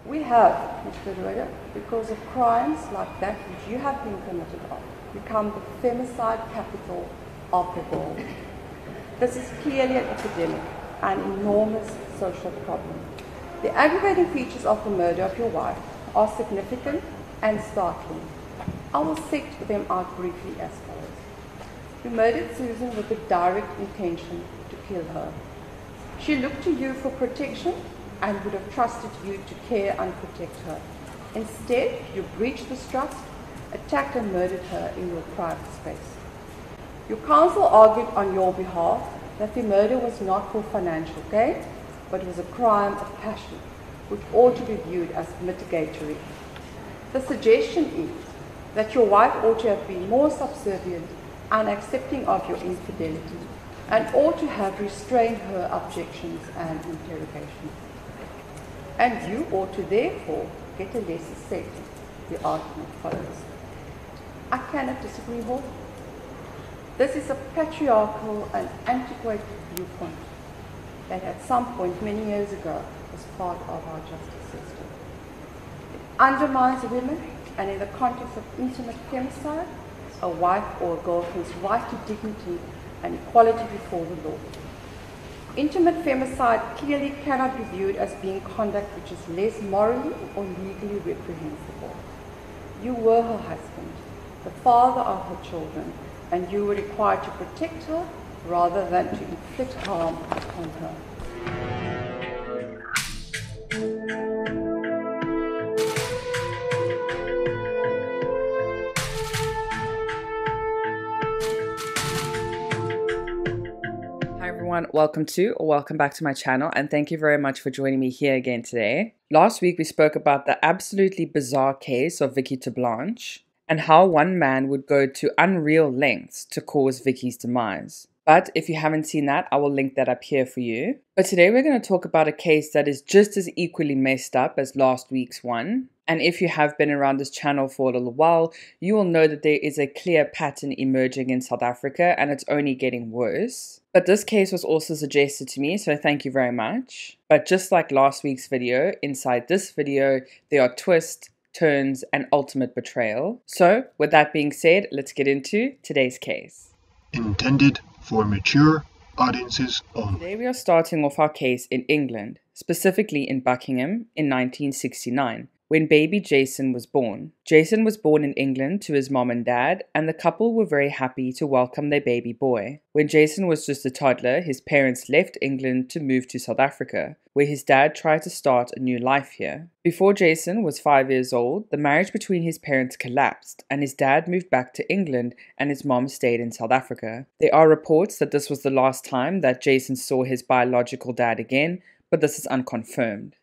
We have, Mr. Rohde, because of crimes like that which you have been committed on, become the femicide capital of the world. This is clearly an epidemic, an enormous social problem. The aggravating features of the murder of your wife are significant and startling. I will set them out briefly as follows. You murdered Susan with the direct intention to kill her. She looked to you for protection and would have trusted you to care and protect her. Instead, you breached this trust, attacked and murdered her in your private space. Your counsel argued on your behalf that the murder was not for financial gain, but was a crime of passion, which ought to be viewed as mitigatory. The suggestion is that your wife ought to have been more subservient and accepting of your infidelity, and ought to have restrained her objections and interrogations. And you ought to therefore get a lesser sentence, the argument follows. I cannot disagree more. This is a patriarchal and antiquated viewpoint that at some point many years ago was part of our justice system. It undermines women, and in the context of intimate femicide, a wife or a girlfriend's right to dignity and equality before the law. Intimate femicide clearly cannot be viewed as being conduct which is less morally or legally reprehensible. You were her husband, the father of her children, and you were required to protect her rather than to inflict harm upon her. Hi everyone, welcome back to my channel, and thank you very much for joining me here again today. Last week we spoke about the absolutely bizarre case of Vicky to Blanche and how one man would go to unreal lengths to cause Vicky's demise. But if you haven't seen that, I will link that up here for you. But today we're going to talk about a case that is just as equally messed up as last week's one. And if you have been around this channel for a little while, you will know that there is a clear pattern emerging in South Africa, and it's only getting worse. But this case was also suggested to me, so thank you very much. But just like last week's video, inside this video, there are twists, turns, and ultimate betrayal. So with that being said, let's get into today's case. Intended for mature audiences only. Today we are starting off our case in England, specifically in Buckingham in 1969. When baby Jason was born. Jason was born in England to his mom and dad, and the couple were very happy to welcome their baby boy. When Jason was just a toddler, his parents left England to move to South Africa, where his dad tried to start a new life here. Before Jason was 5 years old, the marriage between his parents collapsed, and his dad moved back to England and his mom stayed in South Africa. There are reports that this was the last time that Jason saw his biological dad again, but this is unconfirmed.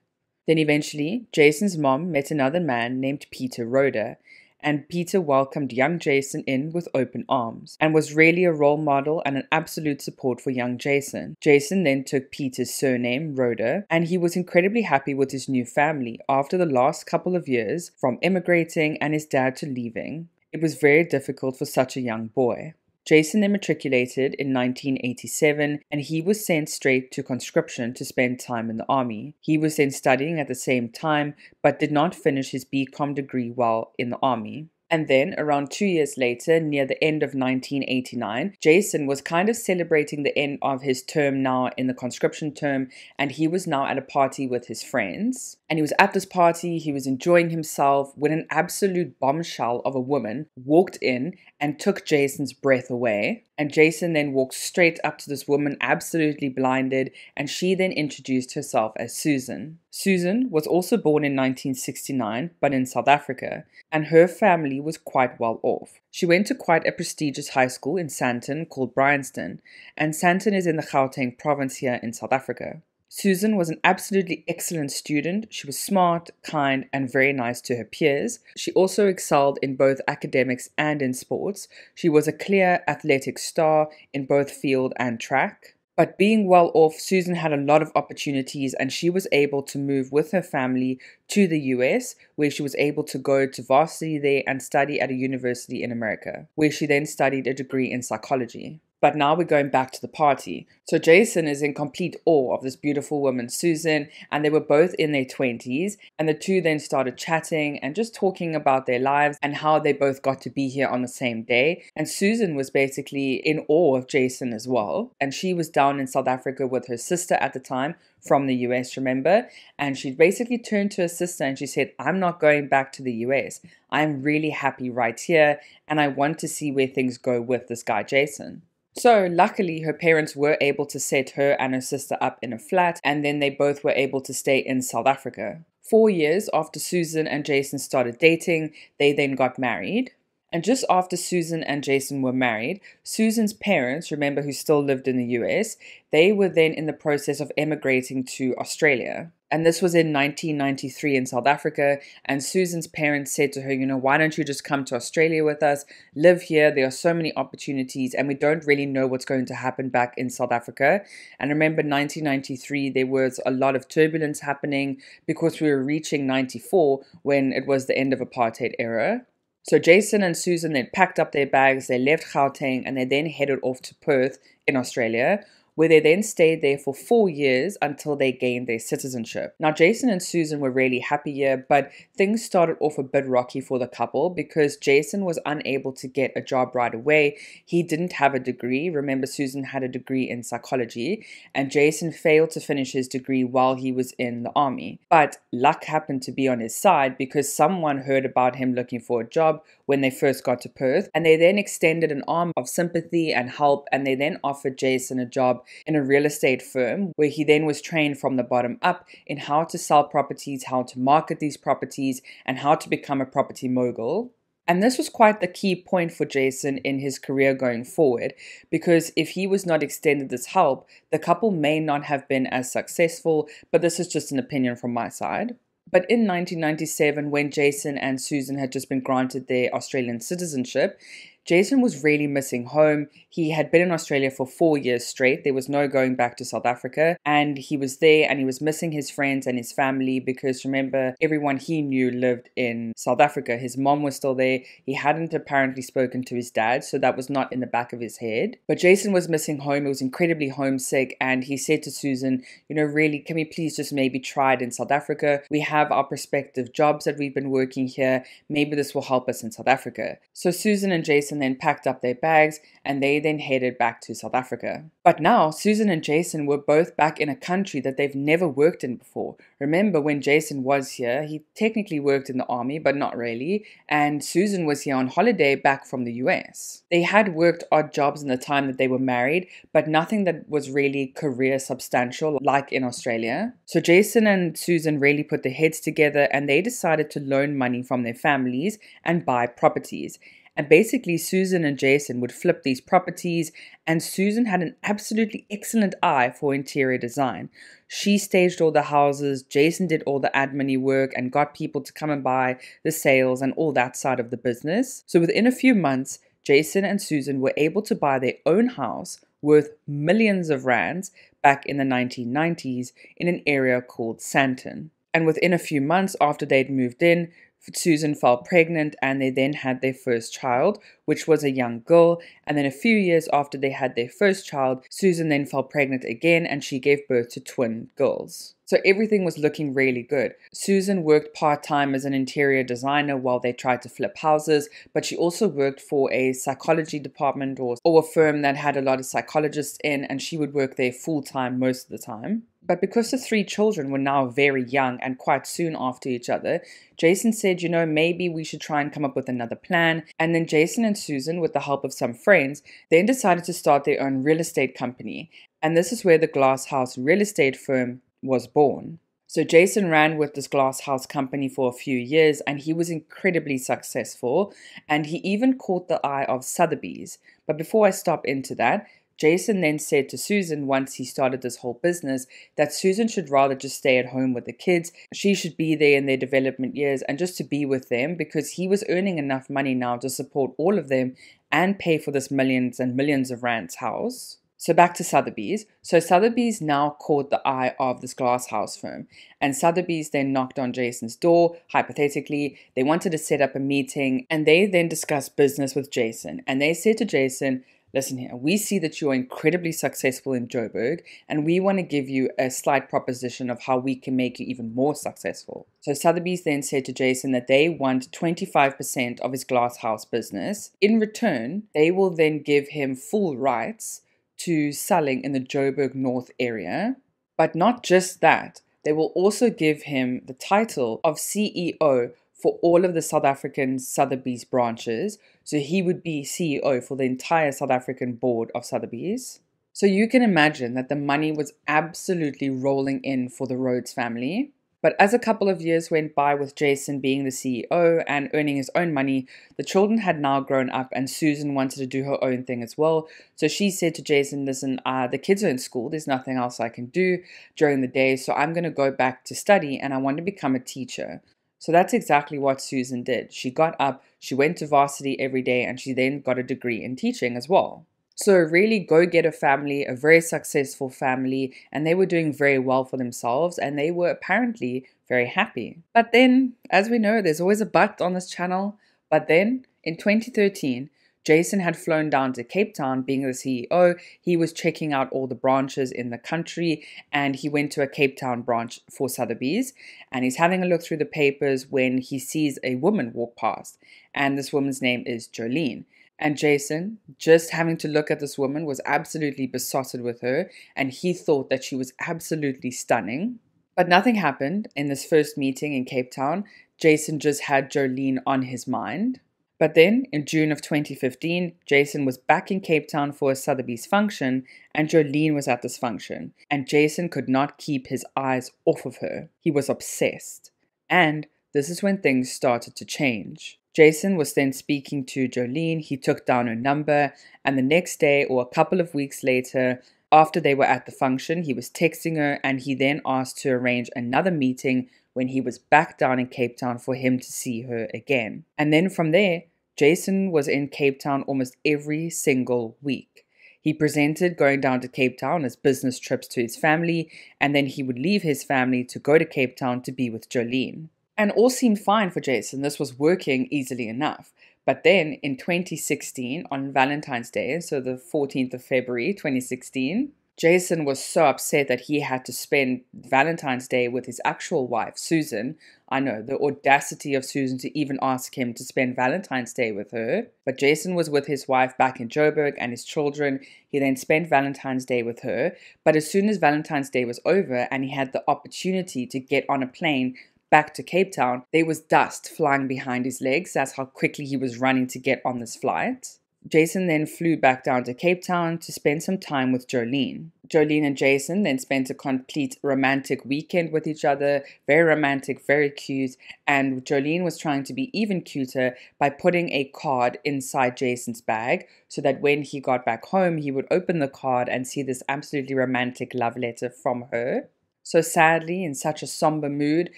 Then eventually, Jason's mom met another man named Peter Rohde, and Peter welcomed young Jason in with open arms, and was really a role model and an absolute support for young Jason. Jason then took Peter's surname, Rohde, and he was incredibly happy with his new family after the last couple of years from immigrating and his dad to leaving. It was very difficult for such a young boy. Jason then matriculated in 1987, and he was sent straight to conscription to spend time in the army. He was then studying at the same time, but did not finish his BCom degree while in the army. And then, around 2 years later, near the end of 1989, Jason was kind of celebrating the end of his term now in the conscription term, and he was now at a party with his friends. And he was at this party, he was enjoying himself, when an absolute bombshell of a woman walked in and took Jason's breath away. And Jason then walked straight up to this woman, absolutely blinded, and she then introduced herself as Susan. Susan was also born in 1969, but in South Africa, and her family was quite well off. She went to quite a prestigious high school in Sandton called Bryanston, and Sandton is in the Gauteng province here in South Africa. Susan was an absolutely excellent student. She was smart, kind, and very nice to her peers. She also excelled in both academics and in sports. She was a clear athletic star in both field and track. But being well off, Susan had a lot of opportunities, and she was able to move with her family to the US, where she was able to go to varsity there and study at a university in America, where she then studied a degree in psychology. But now we're going back to the party. So Jason is in complete awe of this beautiful woman, Susan, and they were both in their 20s. And the two then started chatting and just talking about their lives and how they both got to be here on the same day. And Susan was basically in awe of Jason as well. And she was down in South Africa with her sister at the time from the US, remember? And she basically turned to her sister and she said, I'm not going back to the US. I'm really happy right here and I want to see where things go with this guy, Jason. So luckily her parents were able to set her and her sister up in a flat, and then they both were able to stay in South Africa. 4 years after Susan and Jason started dating, they then got married. And just after Susan and Jason were married, Susan's parents, remember, who still lived in the US, they were then in the process of emigrating to Australia. And this was in 1993 in South Africa. And Susan's parents said to her, why don't you just come to Australia with us, live here? There are so many opportunities and we don't really know what's going to happen back in South Africa. And remember, 1993, there was a lot of turbulence happening because we were reaching 94 when it was the end of apartheid era. So Jason and Susan then packed up their bags, they left Gauteng, and they then headed off to Perth in Australia, where they then stayed there for 4 years until they gained their citizenship. Now, Jason and Susan were really happy here, but things started off a bit rocky for the couple because Jason was unable to get a job right away. He didn't have a degree. Remember, Susan had a degree in psychology, and Jason failed to finish his degree while he was in the army. But luck happened to be on his side because someone heard about him looking for a job when they first got to Perth, and they then extended an arm of sympathy and help, and they then offered Jason a job in a real estate firm where he then was trained from the bottom up in how to sell properties, how to market these properties, and how to become a property mogul. And this was quite the key point for Jason in his career going forward, because if he was not extended this help, the couple may not have been as successful, but this is just an opinion from my side. But in 1997, when Jason and Susan had just been granted their Australian citizenship, Jason was really missing home. He had been in Australia for 4 years straight. There was no going back to South Africa. And he was there and he was missing his friends and his family because, remember, everyone he knew lived in South Africa. His mom was still there. He hadn't apparently spoken to his dad, so that was not in the back of his head. But Jason was missing home. He was incredibly homesick. And he said to Susan, really, can we please just maybe try it in South Africa? We have our prospective jobs that we've been working here. Maybe this will help us in South Africa. So Susan and Jason then packed up their bags and they then headed back to South Africa. But now Susan and Jason were both back in a country that they've never worked in before. Remember, when Jason was here, he technically worked in the army, but not really. And Susan was here on holiday back from the US. They had worked odd jobs in the time that they were married, but nothing that was really career substantial like in Australia. So Jason and Susan really put their heads together and they decided to loan money from their families and buy properties. And basically, Susan and Jason would flip these properties, and Susan had an absolutely excellent eye for interior design. She staged all the houses, Jason did all the admin work and got people to come and buy the sales and all that side of the business. So within a few months, Jason and Susan were able to buy their own house worth millions of rands back in the 1990s in an area called Sandton. And within a few months after they'd moved in, Susan fell pregnant and they then had their first child, which was a young girl. And then a few years after they had their first child, Susan then fell pregnant again and she gave birth to twin girls. So everything was looking really good. Susan worked part-time as an interior designer while they tried to flip houses, but she also worked for a psychology department or a firm that had a lot of psychologists in, and she would work there full-time most of the time. But because the 3 children were now very young and quite soon after each other, Jason said, maybe we should try and come up with another plan. And then Jason and Susan, with the help of some friends, then decided to start their own real estate company. And this is where the Glass House real estate firm was born. So Jason ran with this glass house company for a few years and he was incredibly successful, and he even caught the eye of Sotheby's. But before I stop into that, Jason then said to Susan once he started this whole business that Susan should rather just stay at home with the kids. She should be there in their development years and just to be with them, because he was earning enough money now to support all of them and pay for this millions and millions of rands house. So back to Sotheby's. So Sotheby's now caught the eye of this glass house firm. And Sotheby's then knocked on Jason's door, hypothetically. They wanted to set up a meeting and they then discussed business with Jason. And they said to Jason, Listen here, we see that you're incredibly successful in Joburg, and we want to give you a slight proposition of how we can make you even more successful. So Sotheby's then said to Jason that they want 25% of his glasshouse business. In return, they will then give him full rights to selling in the Joburg North area. But not just that, they will also give him the title of CEO for all of the South African Sotheby's branches. So he would be CEO for the entire South African board of Sotheby's. So you can imagine that the money was absolutely rolling in for the Rhodes family. But as a couple of years went by with Jason being the CEO and earning his own money, the children had now grown up and Susan wanted to do her own thing as well. So she said to Jason, listen, the kids are in school. There's nothing else I can do during the day. So I'm going to go back to study and I want to become a teacher. So that's exactly what Susan did. She got up, she went to varsity every day, and she then got a degree in teaching as well. So really go-getter family, a very successful family, and they were doing very well for themselves, and they were apparently very happy. But then, as we know, there's always a but on this channel. But then, in 2013, Jason had flown down to Cape Town being the CEO. He was checking out all the branches in the country and he went to a Cape Town branch for Sotheby's and he's having a look through the papers when he sees a woman walk past and this woman's name is Jolene. And Jason, just having to look at this woman, was absolutely besotted with her and he thought that she was absolutely stunning. But nothing happened in this first meeting in Cape Town. Jason just had Jolene on his mind. But then, in June of 2015, Jason was back in Cape Town for a Sotheby's function, and Jolene was at this function, and Jason could not keep his eyes off of her. He was obsessed. And this is when things started to change. Jason was then speaking to Jolene, he took down her number, and the next day, or a couple of weeks later, after they were at the function, he was texting her, and he then asked to arrange another meeting when he was back down in Cape Town for him to see her again. And then from there, Jason was in Cape Town almost every single week. He presented going down to Cape Town as business trips to his family, and then he would leave his family to go to Cape Town to be with Jolene. And all seemed fine for Jason. This was working easily enough. But then in 2016, on Valentine's Day, so the 14th of February 2016, Jason was so upset that he had to spend Valentine's Day with his actual wife, Susan. I know, the audacity of Susan to even ask him to spend Valentine's Day with her. But Jason was with his wife back in Joburg and his children. He then spent Valentine's Day with her. But as soon as Valentine's Day was over and he had the opportunity to get on a plane back to Cape Town, there was dust flying behind his legs. That's how quickly he was running to get on this flight. Jason then flew back down to Cape Town to spend some time with Jolene. Jolene and Jason then spent a complete romantic weekend with each other, very romantic, very cute, and Jolene was trying to be even cuter by putting a card inside Jason's bag so that when he got back home, he would open the card and see this absolutely romantic love letter from her. So sadly, in such a somber mood,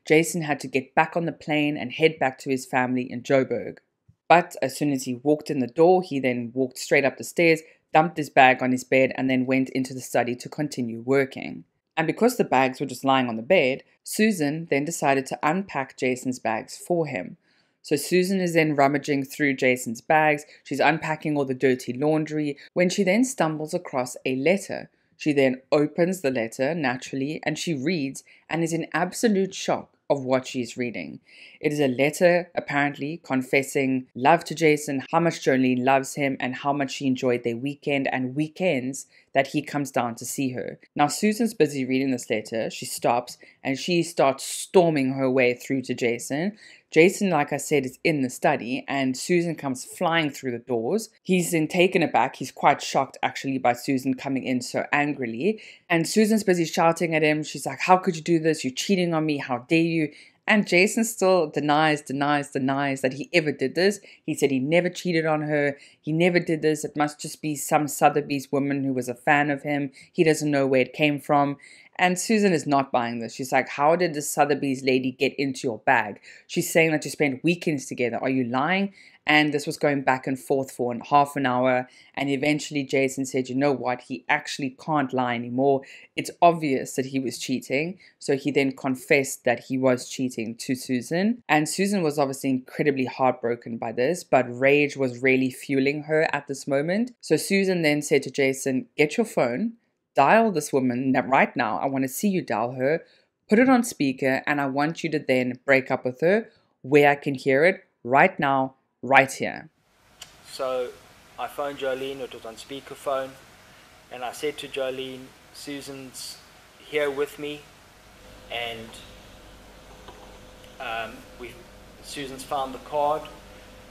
Jason had to get back on the plane and head back to his family in Joburg. But as soon as he walked in the door, he then walked straight up the stairs, dumped his bag on his bed, and then went into the study to continue working. And because the bags were just lying on the bed, Susan then decided to unpack Jason's bags for him. So Susan is then rummaging through Jason's bags. She's unpacking all the dirty laundry when she then stumbles across a letter. She then opens the letter naturally and she reads and is in absolute shock of what she's reading. It is a letter apparently confessing love to Jason, how much Jolene loves him and how much she enjoyed their weekend and weekends that he comes down to see her. Now Susan's busy reading this letter. She stops and she starts storming her way through to Jason. Jason, like I said, is in the study and Susan comes flying through the doors. He's then taken aback. He's quite shocked actually by Susan coming in so angrily. And Susan's busy shouting at him. She's like, how could you do this? You're cheating on me. How dare you? And Jason still denies that he ever did this. He said he never cheated on her. He never did this. It must just be some Sotheby's woman who was a fan of him. He doesn't know where it came from. And Susan is not buying this. She's like, how did the Sotheby's lady get into your bag? She's saying that you spent weekends together. Are you lying? And this was going back and forth for half an hour. And eventually Jason said, you know what? He actually can't lie anymore. It's obvious that he was cheating. So he then confessed that he was cheating to Susan. And Susan was obviously incredibly heartbroken by this, but rage was really fueling her at this moment. So Susan then said to Jason, get your phone, dial this woman right now. I want to see you dial her, put it on speaker, and I want you to then break up with her where I can hear it right now, right here. So I phoned Jolene, it was on speakerphone, and I said to Jolene, Susan's here with me, and Susan's found the card,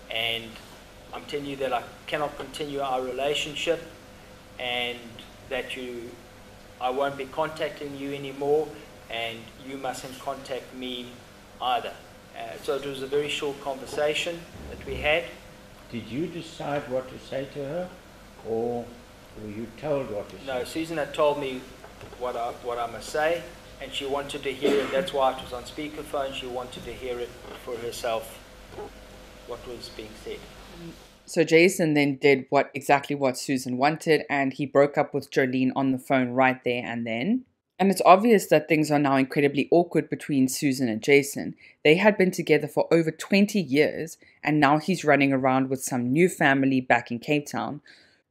and I'm telling you that I cannot continue our relationship, and that I won't be contacting you anymore, and you mustn't contact me either. So it was a very short conversation that we had. Did you decide what to say to her, or were you told what to say? No, Susan had told me what I must say, and she wanted to hear it. That's why it was on speakerphone. She wanted to hear it for herself, what was being said. So Jason then did exactly what Susan wanted, and he broke up with Jolene on the phone right there and then. And it's obvious that things are now incredibly awkward between Susan and Jason. They had been together for over 20 years, and now he's running around with some new family back in Cape Town.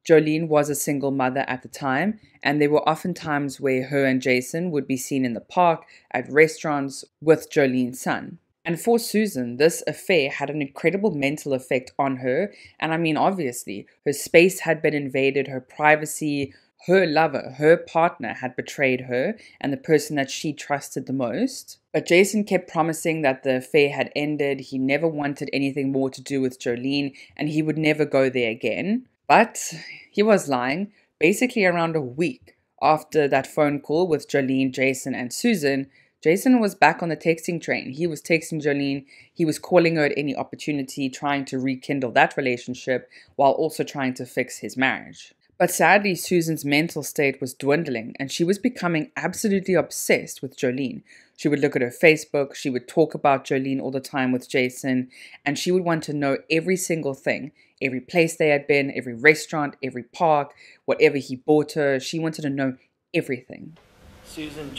Jolene was a single mother at the time, and there were often times where her and Jason would be seen in the park, at restaurants, with Jolene's son. And for Susan, this affair had an incredible mental effect on her, and I mean, obviously, her space had been invaded, her privacy. Her lover, her partner, had betrayed her and the person that she trusted the most. But Jason kept promising that the affair had ended, he never wanted anything more to do with Jolene, and he would never go there again. But he was lying. Basically around a week after that phone call with Jolene, Jason, and Susan, Jason was back on the texting train. He was texting Jolene, he was calling her at any opportunity, trying to rekindle that relationship while also trying to fix his marriage. But sadly, Susan's mental state was dwindling, and she was becoming absolutely obsessed with Jolene. She would look at her Facebook, she would talk about Jolene all the time with Jason, and she would want to know every single thing, every place they had been, every restaurant, every park, whatever he bought her. She wanted to know everything. Susan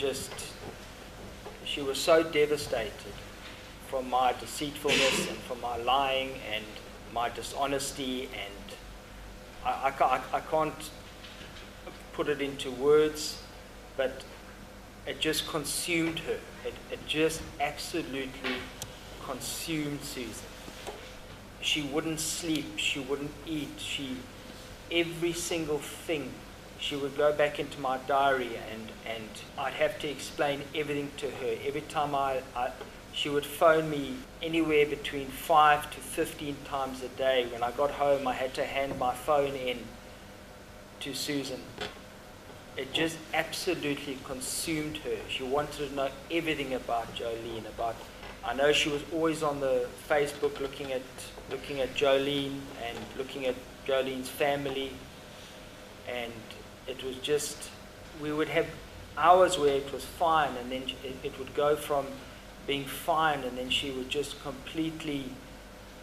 she was so devastated from my deceitfulness and from my lying and my dishonesty, and I can't put it into words, but it just consumed her. It just absolutely consumed Susan. She wouldn't sleep, she wouldn't eat, every single thing. She would go back into my diary and I'd have to explain everything to her. Every time she would phone me anywhere between 5 to 15 times a day. When I got home, I had to hand my phone in to Susan. It just absolutely consumed her. She wanted to know everything about Jolene. I know she was always on the Facebook looking at Jolene and looking at Jolene's family, and it was just, we would have hours where it was fine, and then it would go from being fine, and then she would just completely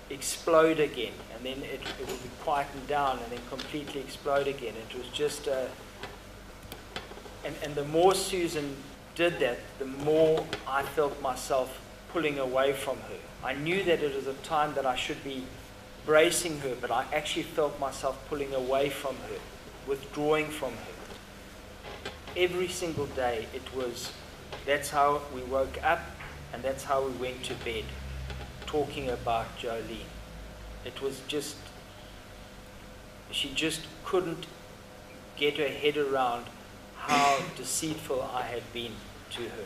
explode again, and then it would be quietened down, and then completely explode again. It was just and the more Susan did that, the more I felt myself pulling away from her. I knew that it was a time that I should be bracing her, but I actually felt myself pulling away from her, withdrawing from her. Every single day that's how we woke up, and that's how we went to bed, talking about Jolene. It was just, she just couldn't get her head around how deceitful I had been to her.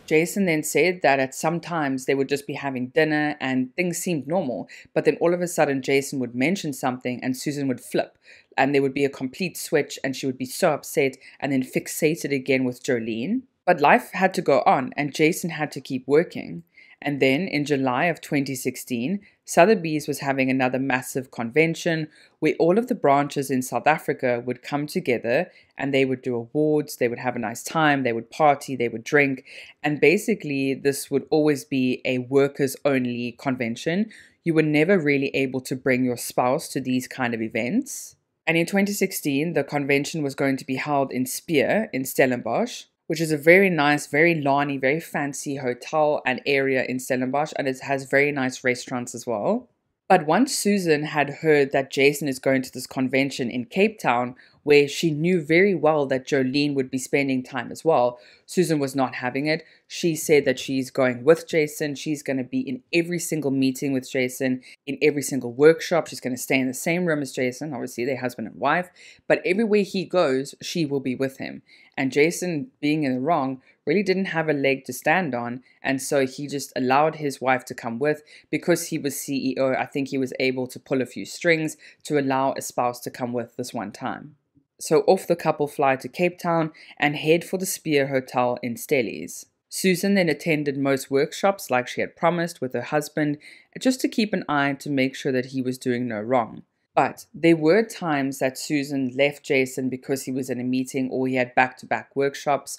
Jason then said that at some times they would just be having dinner and things seemed normal, but then all of a sudden Jason would mention something and Susan would flip, and there would be a complete switch and she would be so upset and then fixated again with Jolene. But life had to go on and Jason had to keep working. And then in July of 2016, Sotheby's was having another massive convention where all of the branches in South Africa would come together and they would do awards, they would have a nice time, they would party, they would drink. And basically, this would always be a workers only convention. You were never really able to bring your spouse to these kind of events. And in 2016, the convention was going to be held in Speer in Stellenbosch, which is a very nice, very lawny, very fancy hotel and area in Stellenbosch, and it has very nice restaurants as well. But once Susan had heard that Jason is going to this convention in Cape Town, where she knew very well that Jolene would be spending time as well, Susan was not having it. She said that she's going with Jason. She's going to be in every single meeting with Jason, in every single workshop. She's going to stay in the same room as Jason. Obviously, they're husband and wife. But everywhere he goes, she will be with him. And Jason, being in the wrong, really didn't have a leg to stand on. And so he just allowed his wife to come with. Because he was CEO, I think he was able to pull a few strings to allow a spouse to come with this one time. So off the couple fly to Cape Town and head for the Speer Hotel in Stellies. Susan then attended most workshops like she had promised with her husband, just to keep an eye to make sure that he was doing no wrong. But there were times that Susan left Jason because he was in a meeting or he had back-to-back workshops,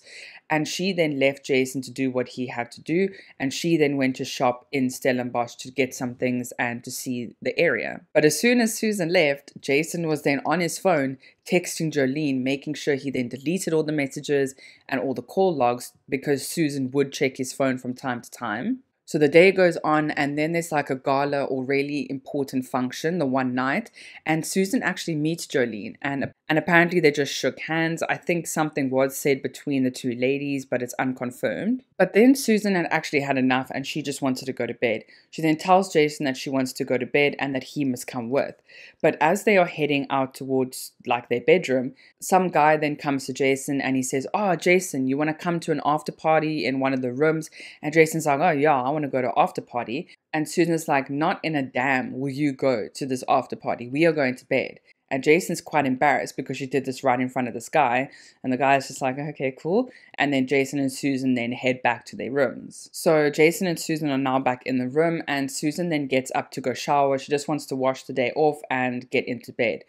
and she then left Jason to do what he had to do, and she then went to shop in Stellenbosch to get some things and to see the area. But as soon as Susan left, Jason was then on his phone texting Jolene, making sure he then deleted all the messages and all the call logs because Susan would check his phone from time to time. So the day goes on and then there's like a gala or really important function the one night, and Susan actually meets Jolene and apparently they just shook hands. I think something was said between the two ladies, but it's unconfirmed. But then Susan had actually had enough and she just wanted to go to bed. She then tells Jason that she wants to go to bed and that he must come with. But as they are heading out towards like their bedroom, some guy then comes to Jason and he says, "Oh, Jason, you want to come to an after party in one of the rooms?" And Jason's like, "Oh yeah, I want to go to after party." And Susan's like, "Not in a damn will you go to this after party. We are going to bed." And Jason's quite embarrassed because she did this right in front of this guy. And the guy's just like, "Okay, cool." And then Jason and Susan then head back to their rooms. So Jason and Susan are now back in the room and Susan then gets up to go shower. She just wants to wash the day off and get into bed.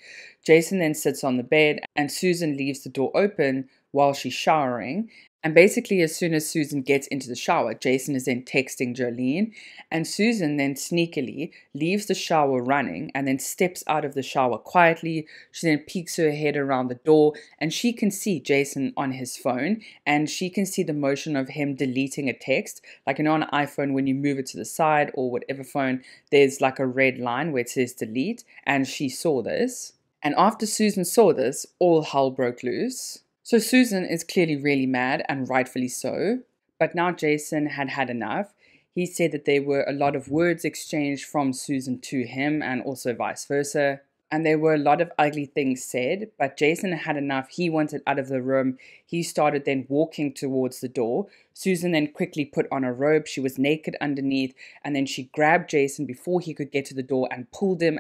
Jason then sits on the bed and Susan leaves the door open while she's showering. And basically, as soon as Susan gets into the shower, Jason is then texting Jolene. And Susan then sneakily leaves the shower running and then steps out of the shower quietly. She then peeks her head around the door and she can see Jason on his phone. And she can see the motion of him deleting a text. Like, you know, on an iPhone, when you move it to the side or whatever phone, there's like a red line where it says delete. And she saw this. And after Susan saw this, all hell broke loose. So Susan is clearly really mad, and rightfully so. But now Jason had had enough. He said that there were a lot of words exchanged from Susan to him and also vice versa. And there were a lot of ugly things said, but Jason had enough. He wanted out of the room. He started then walking towards the door. Susan then quickly put on a robe. She was naked underneath, and then she grabbed Jason before he could get to the door and pulled him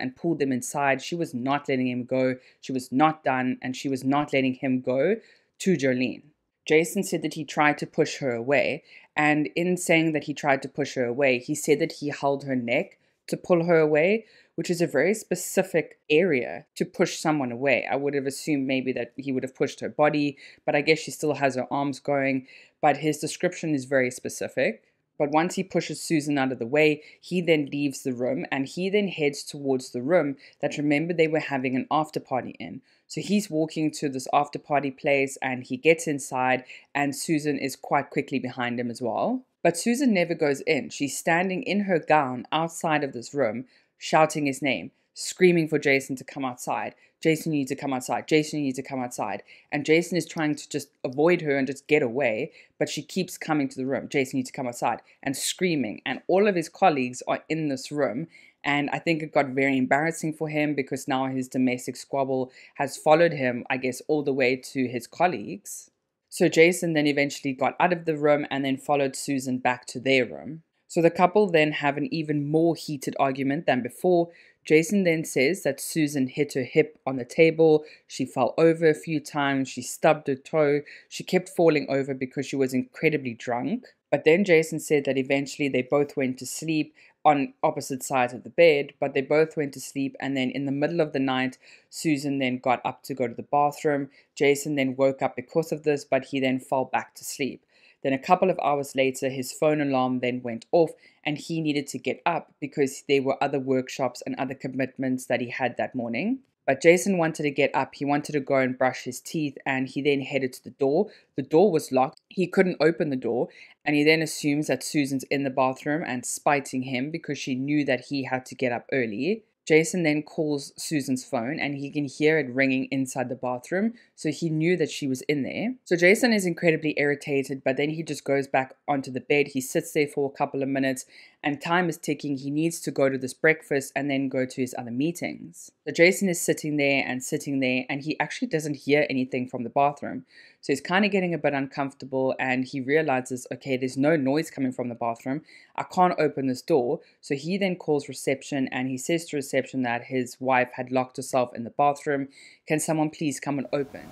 inside. She was not letting him go. She was not done, and she was not letting him go to Jolene. Jason said that he tried to push her away, and in saying that he tried to push her away, he said that he held her neck to pull her away, which is a very specific area to push someone away. I would have assumed maybe that he would have pushed her body, but I guess she still has her arms going. But his description is very specific. But once he pushes Susan out of the way, he then leaves the room and he then heads towards the room that, remember, they were having an after party in. So he's walking to this after party place and he gets inside and Susan is quite quickly behind him as well. But Susan never goes in. She's standing in her gown outside of this room, shouting his name, screaming for Jason to come outside. Jason, you need to come outside. Jason, you need to come outside. And Jason is trying to just avoid her and just get away, but she keeps coming to the room. Jason, you need to come outside, and screaming. And all of his colleagues are in this room. And I think it got very embarrassing for him because now his domestic squabble has followed him, I guess, all the way to his colleagues. So Jason then eventually got out of the room and then followed Susan back to their room. So the couple then have an even more heated argument than before. Jason then says that Susan hit her hip on the table, she fell over a few times, she stubbed her toe, she kept falling over because she was incredibly drunk. But then Jason said that eventually they both went to sleep on opposite sides of the bed, but they both went to sleep, and then in the middle of the night, Susan then got up to go to the bathroom. Jason then woke up because of this, but he then fell back to sleep. Then a couple of hours later, his phone alarm then went off and he needed to get up because there were other workshops and other commitments that he had that morning. But Jason wanted to get up. He wanted to go and brush his teeth, and he then headed to the door. The door was locked. He couldn't open the door, and he then assumes that Susan's in the bathroom and spiting him because she knew that he had to get up early. Jason then calls Susan's phone and he can hear it ringing inside the bathroom, so he knew that she was in there. So Jason is incredibly irritated, but then he just goes back onto the bed. He sits there for a couple of minutes and time is ticking. He needs to go to this breakfast and then go to his other meetings. So Jason is sitting there and he actually doesn't hear anything from the bathroom. So he's kind of getting a bit uncomfortable and he realizes, okay, there's no noise coming from the bathroom. I can't open this door. So he then calls reception and he says to reception that his wife had locked herself in the bathroom. Can someone please come and open?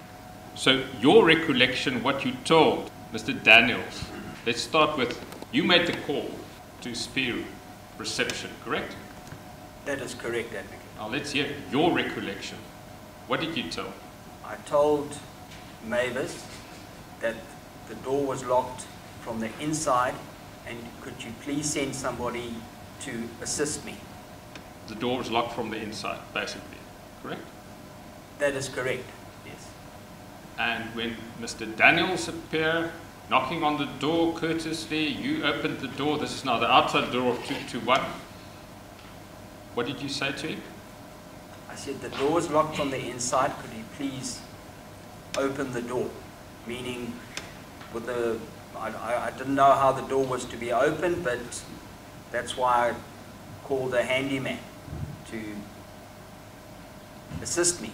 So your recollection, what you told Mr. Daniels, let's start with, you made the call to Spear reception, correct? That is correct, Advocate. Now let's hear your recollection. What did you tell? I told Mavis that the door was locked from the inside and could you please send somebody to assist me? The door was locked from the inside, basically, correct? That is correct, yes. And when Mr. Daniels appeared, knocking on the door courteously, you opened the door. This is now the outside door of 221. What did you say to him? I said the door was locked from the inside, could you please open the door? Meaning, with the, I didn't know how the door was to be opened, but that's why I called a handyman to assist me.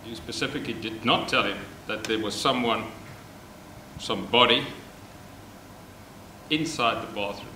You specifically did not tell him that there was somebody inside the bathroom.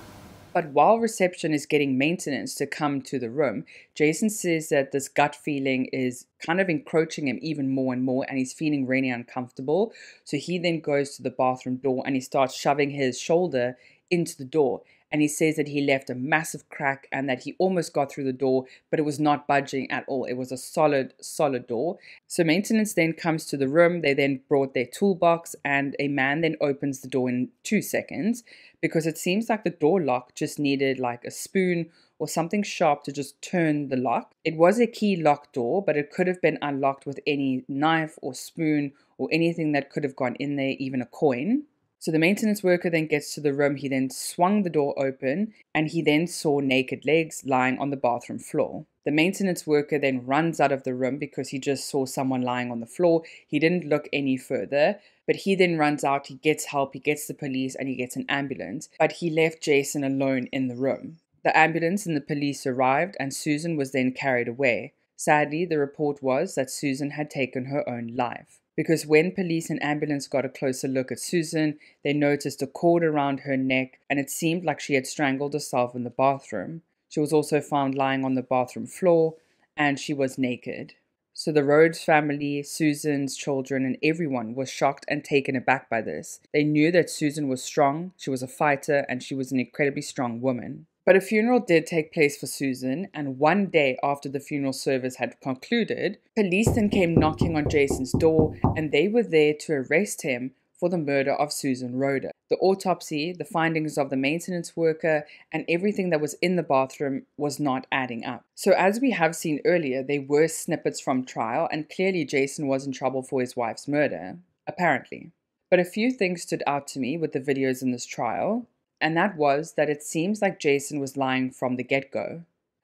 But while reception is getting maintenance to come to the room, Jason says that this gut feeling is kind of encroaching him even more and more, and he's feeling really uncomfortable. So he then goes to the bathroom door and he starts shoving his shoulder into the door. And he says that he left a massive crack and that he almost got through the door, but it was not budging at all. It was a solid door. So maintenance then comes to the room. They then brought their toolbox and a man then opens the door in 2 seconds because it seems like the door lock just needed like a spoon or something sharp to just turn the lock. It was a key lock door, but it could have been unlocked with any knife or spoon or anything that could have gone in there, even a coin. So the maintenance worker then gets to the room. He then swung the door open and he then saw naked legs lying on the bathroom floor. The maintenance worker then runs out of the room because he just saw someone lying on the floor. He didn't look any further, but he then runs out, he gets help, he gets the police and he gets an ambulance, but he left Jason alone in the room. The ambulance and the police arrived and Susan was then carried away. Sadly, the report was that Susan had taken her own life. Because when police and ambulance got a closer look at Susan, they noticed a cord around her neck and it seemed like she had strangled herself in the bathroom. She was also found lying on the bathroom floor and she was naked. So the Rohde family, Susan's children and everyone was shocked and taken aback by this. They knew that Susan was strong, she was a fighter and she was an incredibly strong woman. But a funeral did take place for Susan, and one day after the funeral service had concluded, police then came knocking on Jason's door, and they were there to arrest him for the murder of Susan Rohde. The autopsy, the findings of the maintenance worker, and everything that was in the bathroom was not adding up. So as we have seen earlier, there were snippets from trial, and clearly Jason was in trouble for his wife's murder, apparently. But a few things stood out to me with the videos in this trial. And that was that it seems like Jason was lying from the get-go.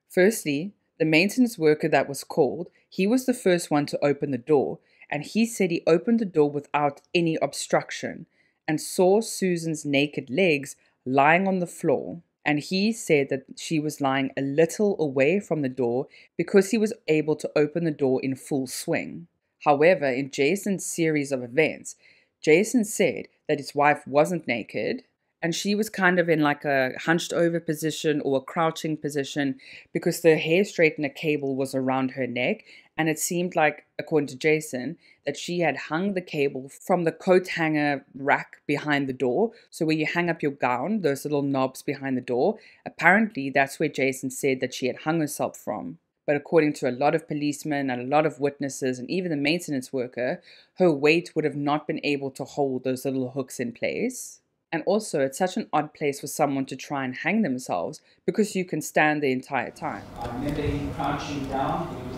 Firstly, the maintenance worker that was called, he was the first one to open the door, and he said he opened the door without any obstruction and saw Susan's naked legs lying on the floor. And he said that she was lying a little away from the door because he was able to open the door in full swing. However, in Jason's series of events, Jason said that his wife wasn't naked, And she was kind of in like a hunched over position or a crouching position because the hair straightener cable was around her neck. And it seemed like, according to Jason, that she had hung the cable from the coat hanger rack behind the door. So where you hang up your gown, those little knobs behind the door, apparently that's where Jason said that she had hung herself from. But according to a lot of policemen and a lot of witnesses and even the maintenance worker, her weight would have not been able to hold those little hooks in place. And also, it's such an odd place for someone to try and hang themselves because you can stand the entire time. I remember him crouching down. He was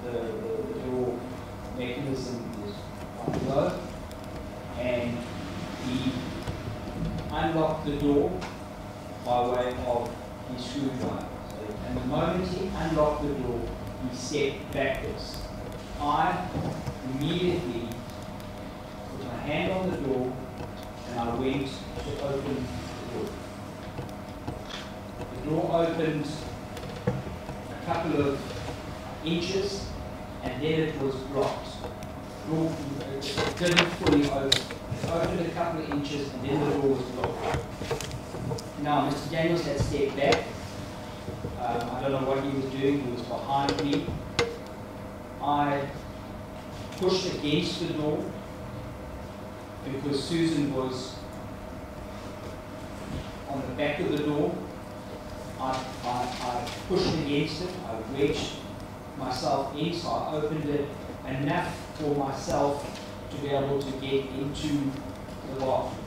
the door mechanism is quite low, and he unlocked the door by way of his screwdriver. And the moment he unlocked the door, he stepped backwards. I immediately put my hand on the door and I went to open the door. The door opened a couple of inches and then it was blocked. The door didn't fully open. It opened a couple of inches and then the door was blocked. Now, Mr. Daniels had stepped back. I don't know what he was doing. He was behind me. I pushed against the door because Susan was on the back of the door. I pushed against it. I wedged myself in, so I opened it enough for myself to be able to get into the bathroom.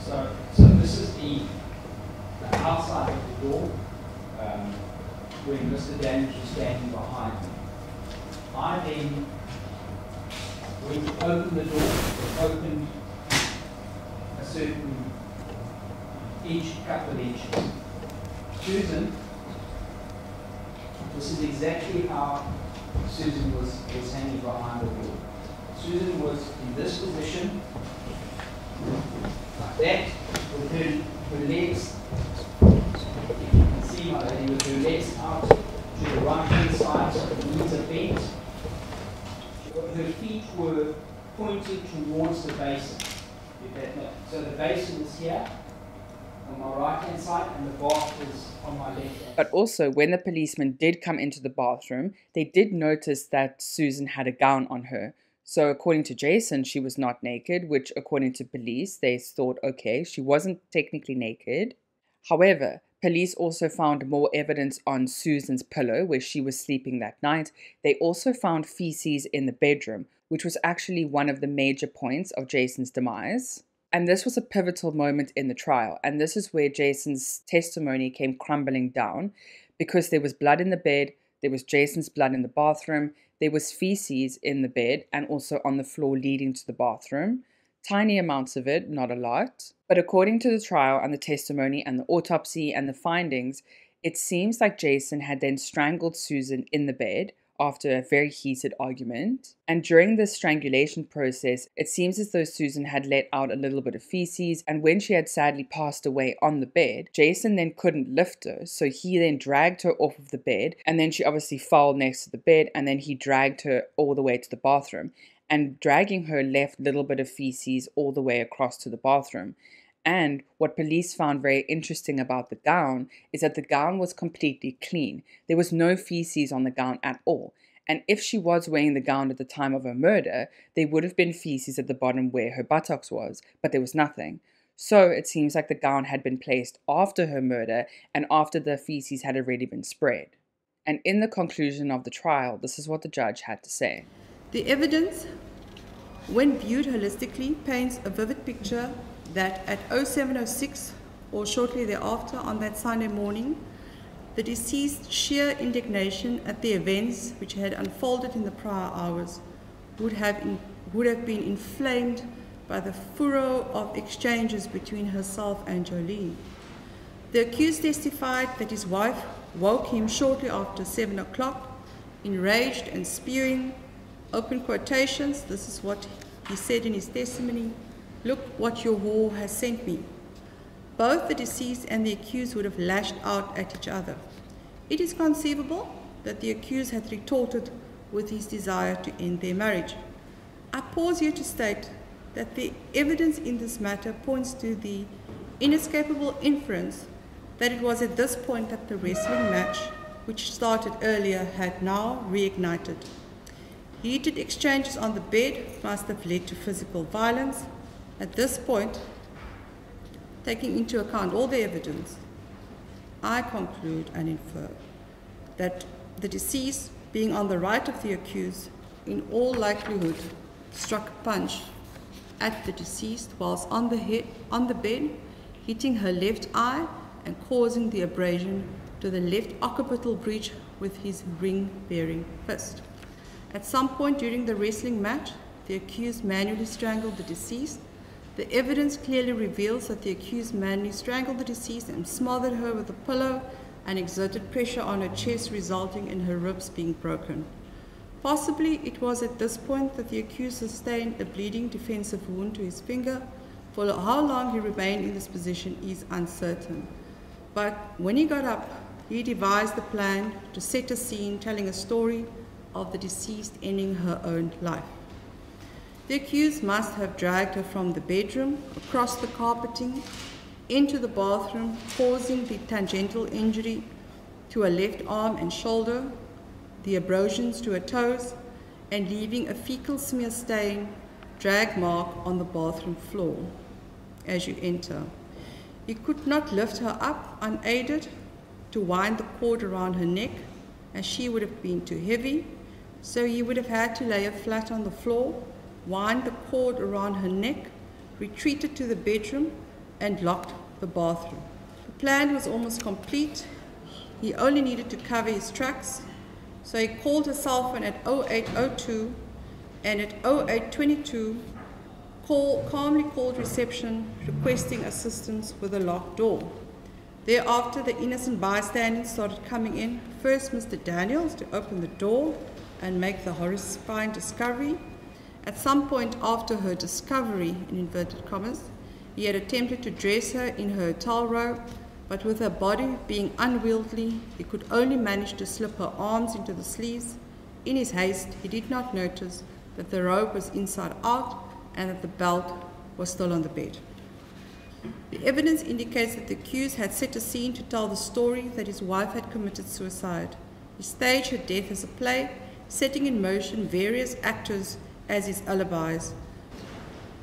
So this is the outside of the door when Mr. Daniels was standing behind me. I then went to open the door. It opened a certain couple of inches. Susan, this is exactly how Susan was hanging behind the door. Susan was in this position, like that, with her legs, if you can see my lady, with her legs out to the right hand side, so the knees are bent. Her feet were pointed towards the basin. So the basin is here on my right hand side and the bath is on my left hand. But also, when the policemen did come into the bathroom, they did notice that Susan had a gown on her. So according to Jason, she was not naked, which according to police, they thought, okay, she wasn't technically naked. However, police also found more evidence on Susan's pillow where she was sleeping that night. They also found feces in the bedroom, which was actually one of the major points of Jason's demise. And this was a pivotal moment in the trial. And this is where Jason's testimony came crumbling down because there was blood in the bed, there was Jason's blood in the bathroom, there was feces in the bed and also on the floor leading to the bathroom. Tiny amounts of it, not a lot. But according to the trial and the testimony and the autopsy and the findings, it seems like Jason had then strangled Susan in the bed after a very heated argument. And during this strangulation process, it seems as though Susan had let out a little bit of feces, and when she had sadly passed away on the bed, Jason then couldn't lift her, so he then dragged her off of the bed, and then she obviously fell next to the bed, and then he dragged her all the way to the bathroom. And dragging her left a little bit of feces all the way across to the bathroom. And what police found very interesting about the gown is that the gown was completely clean. There was no feces on the gown at all. And if she was wearing the gown at the time of her murder, there would have been feces at the bottom where her buttocks was, but there was nothing. So it seems like the gown had been placed after her murder and after the feces had already been spread. And in the conclusion of the trial, this is what the judge had to say. The evidence, when viewed holistically, paints a vivid picture that at 07:06 or shortly thereafter on that Sunday morning, the deceased's sheer indignation at the events which had unfolded in the prior hours would have been inflamed by the furrow of exchanges between herself and Jolene. The accused testified that his wife woke him shortly after 7 o'clock, enraged and spewing, open quotations, this is what he said in his testimony, "Look what your whore has sent me." Both the deceased and the accused would have lashed out at each other. It is conceivable that the accused had retorted with his desire to end their marriage. I pause here to state that the evidence in this matter points to the inescapable inference that it was at this point that the wrestling match, which started earlier, had now reignited. Heated exchanges on the bed must have led to physical violence. At this point, taking into account all the evidence, I conclude and infer that the deceased, being on the right of the accused, in all likelihood struck a punch at the deceased whilst on the bed, hitting her left eye and causing the abrasion to the left occipital breach with his ring-bearing fist. At some point during the wrestling match, the accused manually strangled the deceased. The evidence clearly reveals that the accused manually strangled the deceased and smothered her with a pillow and exerted pressure on her chest, resulting in her ribs being broken. Possibly it was at this point that the accused sustained a bleeding defensive wound to his finger. For how long he remained in this position is uncertain. But when he got up, he devised a plan to set a scene telling a story of the deceased ending her own life. The accused must have dragged her from the bedroom, across the carpeting, into the bathroom, causing the tangential injury to her left arm and shoulder, the abrasions to her toes, and leaving a fecal smear stain drag mark on the bathroom floor as you enter. He could not lift her up unaided to wind the cord around her neck, as she would have been too heavy, so he would have had to lay her flat on the floor, wind the cord around her neck, retreated to the bedroom, and locked the bathroom. The plan was almost complete. He only needed to cover his tracks, so he called her cell phone at 0802, and at 0822 calmly called reception requesting assistance with a locked door. Thereafter, the innocent bystanders started coming in. First, Mr. Daniels to open the door and make the horrifying discovery. At some point after her discovery, in inverted commas, he had attempted to dress her in her hotel robe, but with her body being unwieldy, he could only manage to slip her arms into the sleeves. In his haste, he did not notice that the robe was inside out and that the belt was still on the bed. The evidence indicates that the accused had set a scene to tell the story that his wife had committed suicide. He staged her death as a play, setting in motion various actors as his alibis.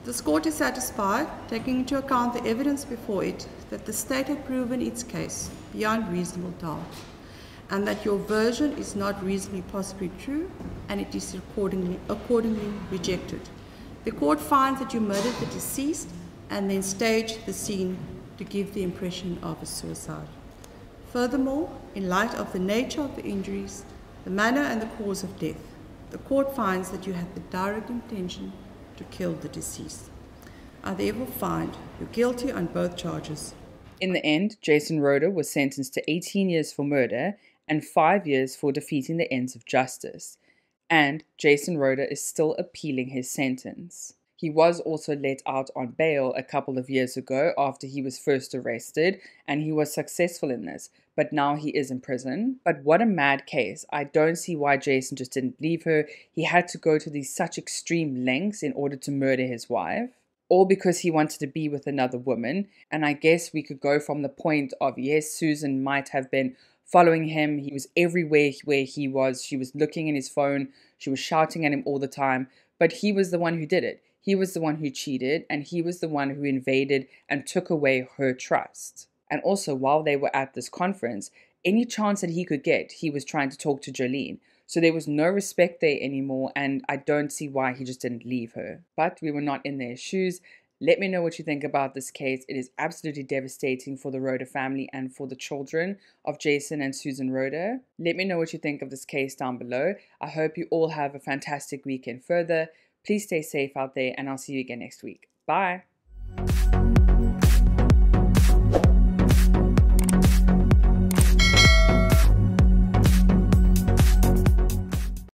This court is satisfied, taking into account the evidence before it, that the state had proven its case beyond reasonable doubt, and that your version is not reasonably possibly true, and it is accordingly rejected. The court finds that you murdered the deceased and then staged the scene to give the impression of a suicide. Furthermore, in light of the nature of the injuries, the manner and the cause of death, the court finds that you had the direct intention to kill the deceased. I therefore find you guilty on both charges. In the end, Jason Rohde was sentenced to 18 years for murder and 5 years for defeating the ends of justice. And Jason Rohde is still appealing his sentence. He was also let out on bail a couple of years ago after he was first arrested, and he was successful in this, but now he is in prison. But what a mad case. I don't see why Jason just didn't leave her. He had to go to these such extreme lengths in order to murder his wife, all because he wanted to be with another woman. And I guess we could go from the point of, yes, Susan might have been following him. He was everywhere where he was. She was looking in his phone. She was shouting at him all the time. But he was the one who did it. He was the one who cheated, and he was the one who invaded and took away her trust. And also, while they were at this conference, any chance that he could get, he was trying to talk to Jolene. So there was no respect there anymore, and I don't see why he just didn't leave her. But we were not in their shoes. Let me know what you think about this case. It is absolutely devastating for the Rohde family and for the children of Jason and Susan Rohde. Let me know what you think of this case down below. I hope you all have a fantastic weekend further. Please stay safe out there, and I'll see you again next week. Bye.